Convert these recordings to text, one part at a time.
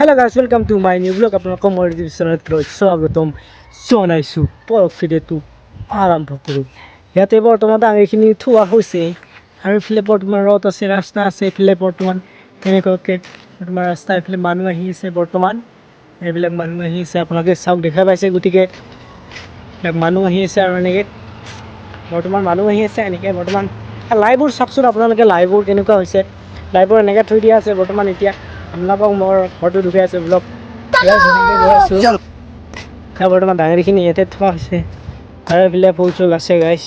Hello guys, welcome to my new vlog. আপোনালোকক মই ডিভিশ্যনত স্বাগতম জনাইছোঁ। ভিডিঅ'টো আৰম্ভ কৰোঁ। ইয়াতে বৰ্তমান ডাঙৰখিনি থোৱা হৈছে আৰু এইফালে বৰ্তমান ৰথ আছে, ৰাস্তা আছে। এইফালে বৰ্তমান তেনেকুৱাকৈ তোমাৰ ৰাস্তা, এইফালে মানুহ আহি আছে। বৰ্তমান এইবিলাক মানুহ আহি আছে, আপোনালোকে চাওক, দেখা পাইছে। গতিকে মানুহ আহি আছে আৰু এনেকৈ বৰ্তমান মানুহ আহি আছে এনেকৈ বৰ্তমান লাইভবোৰ চাওকচোন আপোনালোকে, লাইভবোৰ কেনেকুৱা হৈছে। লাইভবোৰ এনেকৈ থৈ দিয়া আছে বৰ্তমান। এতিয়া আপোনালোকক মোৰ ঘৰটো দেখুৱাই আছোঁ ব্লগ গৈ আছোঁ। বৰ্তমান ডাঙৰখিনি ইয়াতে থোৱা হৈছে আৰু এইফালে ফুল চুল আছে গাইছ,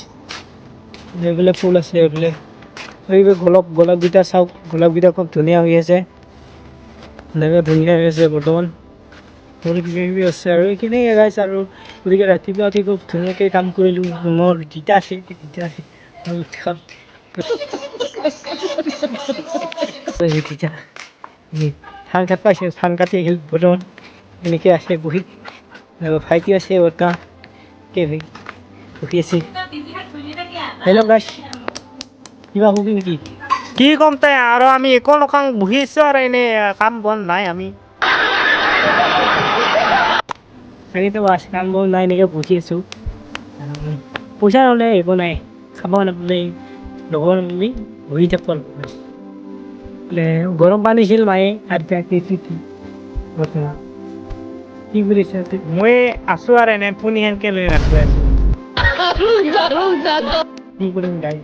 এইফালে ফুল আছে। এইফালে গোলাপকেইটা চাওক, গোলাপকেইটা খুব ধুনীয়া হৈ আছে, এনেকৈ ধুনীয়া হৈ আছে বৰ্তমান। বহুত কিবা কিবি আছে আৰু এইখিনিয়ে গাইছ। আৰু গতিকে ৰাতিপুৱা উঠি খুব ধুনীয়াকৈ কাম কৰিলোঁ। মোৰ তিতা আছে ধান কাট পাইছে, ধান কাটি আহিল বৰ্তমান। এনেকৈ আছে বহি, ভাইটি আছে বৰ্তমান বহি আছে। হেল্ল' গাইছ, কিবা সুবি নেকি? কি ক'ম তাই আৰু আমি একো নকওঁ, বহি আছোঁ আৰু এনেই কাম বন নাই। আমি কাম বন নাই, এনেকৈ বহি আছোঁ। পইচা নহ'লে একো নাই, খাব নাপালে লগৰ আমি বহি থাকোঁ আৰু গৰম পানী ছিল মায়ে বৰ্তমান কি কৰিছে? মই আছোঁ আৰু এনেই ফোন সেনকৈ লৈ ৰাখি আছোঁ। কি কৰিম গাই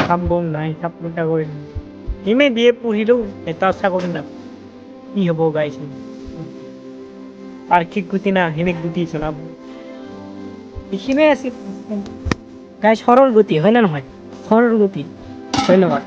কাম বন নাই, চাপটা কৰি ইমেই বি এ পঢ়িলোঁ, এটা চাকৰি নাপাওঁ। কি হ'ব গাইছে। আৰ্থিক গতি না, সেনেক গতি চলাব। এইখিনিয়ে আছিল গাইছ, সৰল গতি হয় নে নহয়? সৰল গতি। ধন্যবাদ।